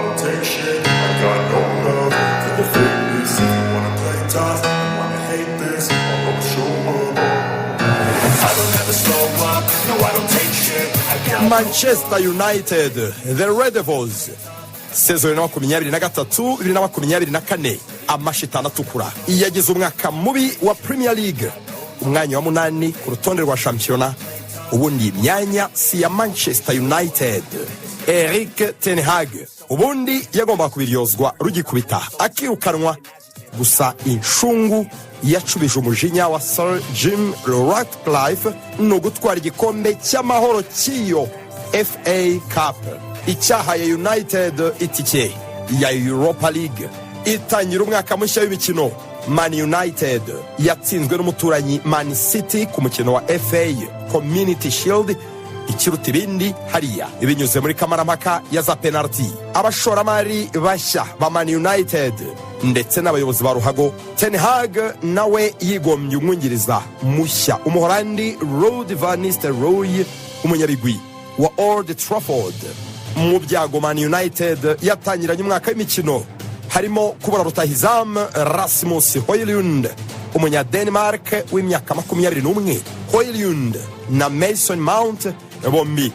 don't take shit. I got no love for the fakeness. If you wanna play tough and wanna hate this, I'll always show up. I don't ever slow up. No, I don't take shit. I got Manchester United, the Red Devils, sezo 2023-2024, amashitana atukura yagize umwaka mubi wa Premier League, umwanya wa 8 ku rutonde rwa shampiyona. Ubundi imyanya si ya Manchester United. Erik ten Hag ubundi yagomba kubiryozwa rugikubita akirukanwa, gusa inshungu yacubije umujinya wa Sir Jim Ratcliffe no gutwara igikombe cy'amahoro cy'iyo FA Cup, icyahaye United itike ya Europa League. Itangira umwaka mushya w'imikino, Man United yatsinzwe n'umuturanyi Man City ku mukino wa FA Community Shield, ikiruta ibindi hariya ibinyuze muri kamarampaka ya za penalty. Abashoramari bashya ba Man United ndetse n'abayobozi ba ruhago, Ten Hag nawe yigombye umwungiriza mushya, umuholandi Ruud van Nistelrooy, umunyabigwi wa Old Trafford. Mu byago Man United yatangiranye umwaka w'imikino harimo kubura rutahizamu Rasmus Højlund, umunya Denmark w'imyaka 21. Højlund na Mason Mount bombi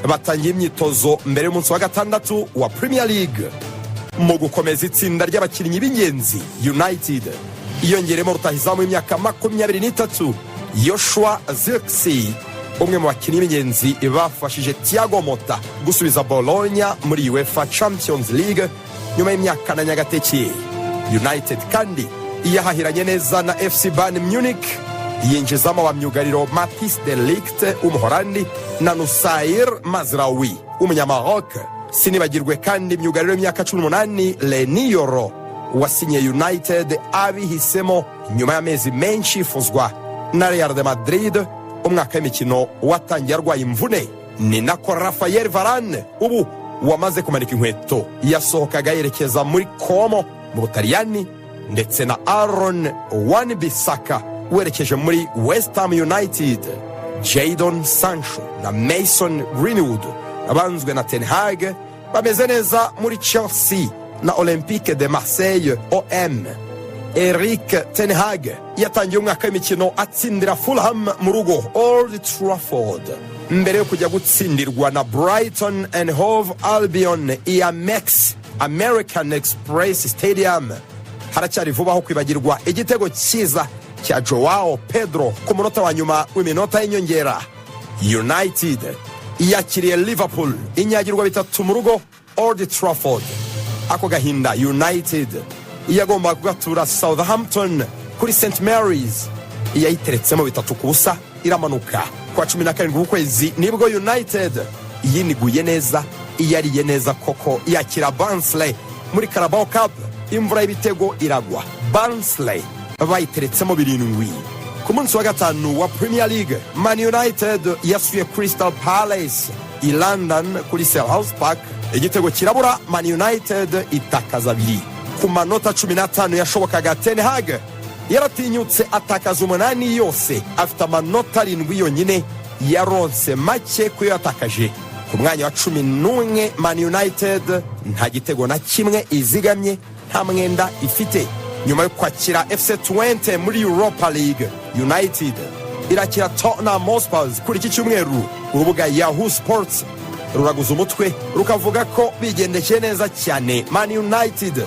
batangiye imyitozo mbere y'umunsi wa gatandatu wa Premier League. Mu gukomeza itsinda ry'abakinnyi b'ingenzi, United iyongeremo rutahizamu w'imyaka 23 Joshua Zirkzee, umwe mu bakinnyi b'ingenzi bafashije Thiago Motta gusubiza Bologna muri UEFA Champions League nyuma y'imyaka na nyagateke. United kandi iyahahiranye neza na FC Bayern Munich, yinjizamo abamyugariro Matthijs de Ligt umuholandi na Nusair Mazraoui umunyamaroc. Sinibagirwe kandi imyugariro y'imyaka 18 Leny Yoro wasinye United abihisemo nyuma y'amezi menshi ifuzwa na Real de Madrid. Umwaka w'imikino watangiye arwaye imvune, ni nako Rafael Varane ubu wamaze kumanika inkweto yasohokaga yerekeza muri Como mu Butaliyani, ndetse na Aaron Wan-Bissaka werekeje muri West Ham United. Jadon Sancho na Mason Greenwood abanzwe na Ten Hag bameze neza muri Chelsea na Olympique de Marseille OM. Erik ten Hag yatangiye umwaka w'imikino atsindira Fulham mu rugo Old Trafford, mbere yo kujya gutsindirwa na Brighton and Hove Albion iya Mex American Express Stadium. Haracyari vuba aho kwibagirwa igitego cyiza cya Joao Pedro ku munota wa nyuma w'iminota y'inyongera. United yakiriye Liverpool inyagirwa 3 mu rugo Old Trafford. Ako gahinda United yagomba kugatura Southampton kuri St Mary's, yayiteretsemo 3-0 iramanuka. Kwa 17 ukwezi nibwo United yiniguye neza, iyariye neza koko yakira Barnsley muri Carabao Cup. Imvura y'ibitego iragwa, Barnsley bayiteretsemo 7. Ku munsi wa gatanu wa Premier League, Man United yasuye Crystal Palace i London kuri Selhurst Park. Igitego kirabura, Man United itakaza 2 ku manota 15 yashobokaga. Ten Hag yaratinyutse atakaza 8 yose, afite amanota 7 yonyine yaronse make kuyo yatakaje. Ku mwanya wa 11 Man United nta gitego na kimwe izigamye, nta mwenda ifite. Nyuma yo kwakira FC Twente muri Europa League, United irakira Tottenham Hotspur kuri iki cyumweru. Urubuga Yahoo Sports ruraguza umutwe rukavuga ko bigendekeye neza cyane Man United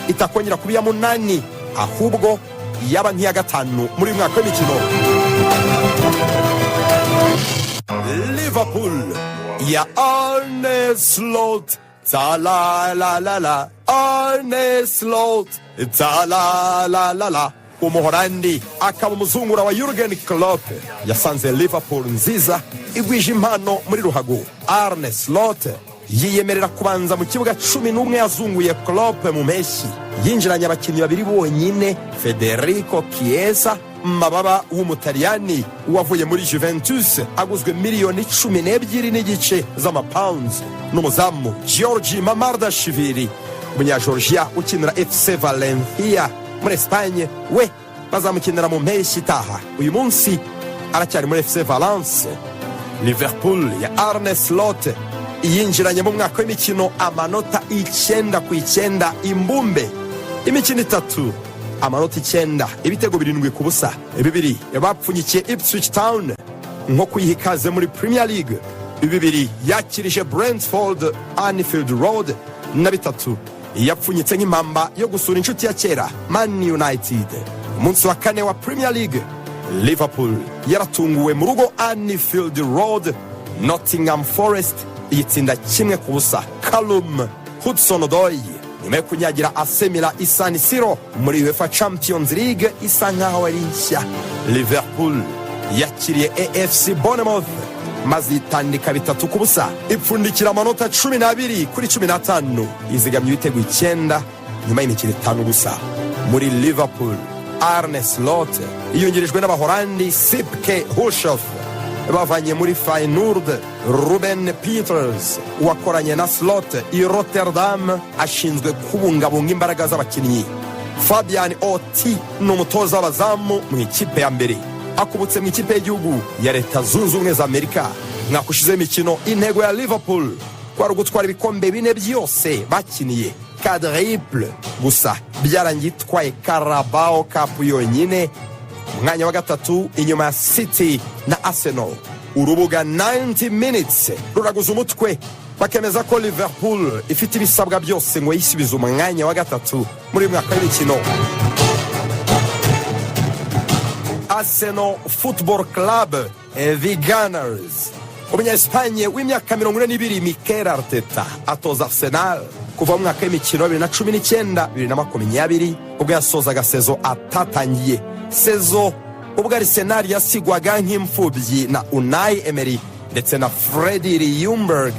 itakongera kuba iya 8 ahubwo yaba nk'iya 5 muri mwaka w'imikino. Liverpool ya Arne Slot la la la la, Arne Slot la la la la. Umuholandi akaba umuzungura wa Jurgen Klopp yasanze Liverpool nziza igwije impano muri ruhago. Arne Slot yiyemerera kubanza mu kibuga 11 yazunguye Klopp mu mpeshyi. Yinjiranye abakinnyi 2 bonyine, Federico Chiesa mababa w'umutaliyani wavuye muri Juventus aguzwe miliyoni 12.5 z'amapounds, n'umuzamu Georgi Mamardashvili umunya-Georgia ukinira FC Valencia muri Espagne, we bazamukinira mu mpeshyi itaha. Uyu munsi aracyari muri FC Valence. Liverpool ya Arne Slot yinjiranye mu mwaka w'imikino amanota 9/9 imbumbe, imikino 3 amanota 9, ibitego 7-0. Bibiri bapfunyikiye Ipswich Town nko kuyiha ikaze muri Premier League. Bibiri yakirije Brentford Anfield Road, na 3 yapfunyitse nk'impamba yo gusura inshuti ya kera Man United. Umunsi wa 4 wa Premier League, Liverpool yaratunguwe mu rugo Anfield Road Nottingham Forest yitsinda 1-0. Callum Hudson-Odoi nyuma yo kunyagira AC Milan San Siro muri UEFA Champions League isa nkaho ari nshya. Liverpool yakiriye AFC Bournemouth maze itandika 3-0, ipfundikira amanota 12/15, izigamye ibitego 9 nyuma y'imikino 5 gusa. Muri Liverpool, Arne Slot yungirijwe n'Abahorandi Sipke Hulshoff, bavanye muri Feyenoord Ruben Peters wakoranye na Slot i Rotterdam ashinzwe kubungabunga imbaraga z'abakinnyi. Fabian Oti n'umutoza w'abazamu mu ikipe ya mbere, akubutse mu ikipe y'igihugu ya Leta Zunze Ubumwe za Amerika. Mwakushize imikino, intego ya Liverpool kwari gutwara ibikombe 4 byose bakiniye, quadruple gusa byarangiye itwaye Carabao Cup yonyine, mwanya wa 3 inyuma ya City na Arsenal. Urubuga 90 minutes ruraguza umutwe bakemeza ko Liverpool ifite ibisabwa byose ngo yisubize umwanya wa 3 muri mwaka w'imikino. Arsenal Football Club, the Gunners. Umunya-Espanye w'imyaka 42 Mikel Arteta atoza Arsenal kuva mu mwaka w'imikino 2019-2020 ubwo yasozaga sezo atatangiye. Sezo ubwo Arsenal yasigwaga nk'imfubyi na Unai Emery ndetse na Freddie Ljungberg.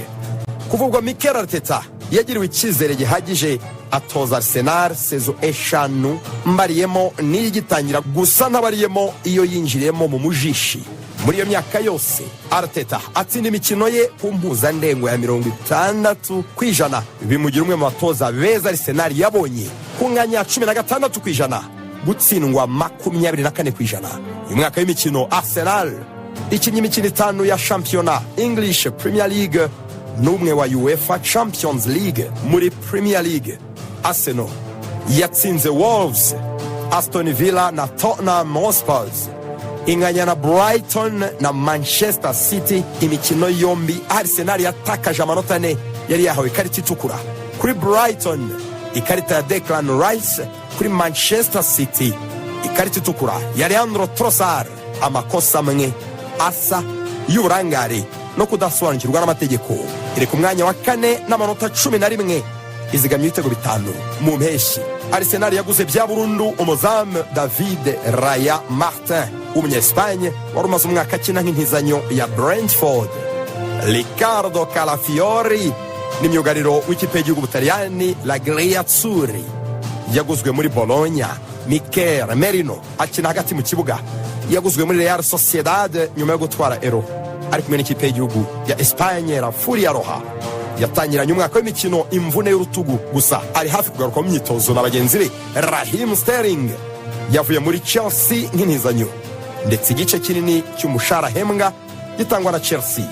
Kuva ubwo Mikel Arteta yagiriwe icyizere gihagije atoza Arsenal sezo 5 mbariyemo n'igitangira gusa n'abariyemo iyo yinjiriyemo mu mujishi. Muri iyo myaka yose Arteta atsinda imikino ye ku mpuzandengo ya 60%, bimugira umwe mu batoza beza Arsenal yabonye, ku mwanya 16%, gutsindwa 24%. Uyu mwaka w'imikino Arsenal ikinnye imikino 5 ya shampiyona English Premier League n'umwe wa UEFA Champions League. Muri Premier League, Arsenal yatsinze Wolves, Aston Villa na Tottenham Hotspur, inganya na Brighton na Manchester City. Imikino yombi Arsenal yatakaje amanota 4, yari yahawe ikarita itukura. Kuri Brighton ikarita ya Declan Rice, kuri Manchester City ikarita itukura ya Leandro Trossard. Amakosa amwe asa y'uburangare no kudasobanukirwa n'amategeko. Iri ku mwanya wa 4 n'amanota 11, izigamye ibitego 5 mu mpeshyi. Arsenal yaguze bya burundu umuzamu David Raya Martin w'Umunya-Espanye wari umaze umwaka akina nk'intizanyo ya Brentford. Riccardo Calafiori n'imyugariro w'ikipe y'igihugu Butaliyani La Griazzurri yaguzwe muri Bologna. Mikel Merino akina hagati mu kibuga, yaguzwe muri Real Sociedad nyuma yo gutwara Euro, ari kumwe n'ikipe y'igihugu ya Espanye La Furia Roja. Yatangiranye umwaka w'imikino imvune y'urutugu gusa ari hafi kugaruka mu myitozo na bagenzi be. Raheem Sterling yavuye muri Chelsea nk'intizanyo, ndetse igice kinini cy'umushahara hembwa gitangwa na Chelsea.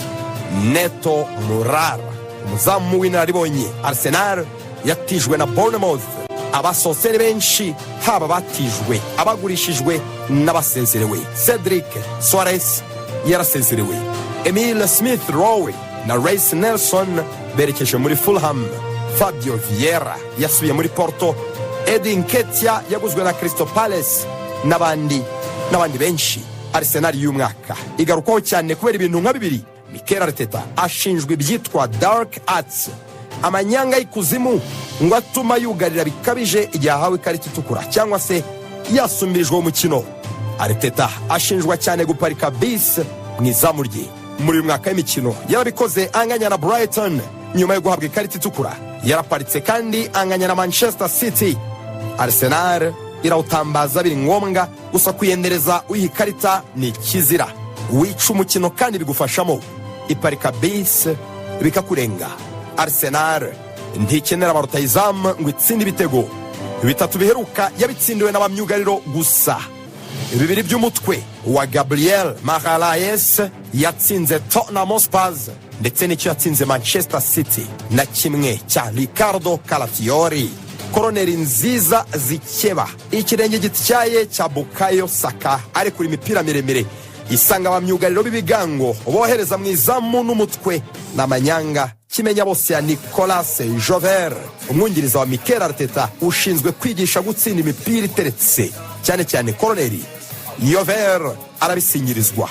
Neto Murara umuzamu w'inararibonye Arsenal yatijwe na Bournemouth. Abasoseri benshi haba batijwe, abagurishijwe n'abasezerewe. Cedric Soares yarasezerewe. Emile Smith Rowe na Reece Nelson berekeje muri Fulham. Fabio Vieira yasubiye muri Porto. Edin Ketia yaguzwe na Crystal Palace n'abandi benshi. Arsenal y'umwaka igarukaho cyane kubera ibintu nka bibiri. Mikel Arteta ashinjwe ibyitwa dark arts, amanyanga y'ikuzimu, ngo atuma yugarira bikabije igihe ahawe ikarita itukura cyangwa se yasumbirijwe umukino. Arteta ashinjwa cyane guparika bisi mu izamu rye. Muri uyu mwaka w'imikino yarabikoze anganya na Brighton nyuma yo guhabwa ikarita itukura. Yaraparitse kandi anganya na Manchester City. Arsenal irawutambaza biri ngombwa, gusa kuyendereza uyiha ikarita ni kizira. Wica umukino kandi bigufashamo, iparika bisi bikakurenga. Arsenal ntikenera abarutayizamu ngo itsinde ibitego. 3 biheruka yabitsindiwe n'abamyugariro gusa. 2 by'umutwe wa Gabriel Magalhaes yatsinze Tottenham Hotspur ndetse n'icyo yatsinze Manchester City na kimwe cya Ricardo Calafiori. Koroneri nziza zikeba, ikirenge gityaye cya Bukayo Saka ari kuri imipira miremire isanga abamyugariro b'ibigango bohereza mu izamu n'umutwe n'amanyanga. Kimenya bose ya Nicolas Jover, umwungiriza wa Mikel Arteta ushinzwe kwigisha gutsinda imipira iteretse cyane cyane koroneri. Jover arabisinyirizwa.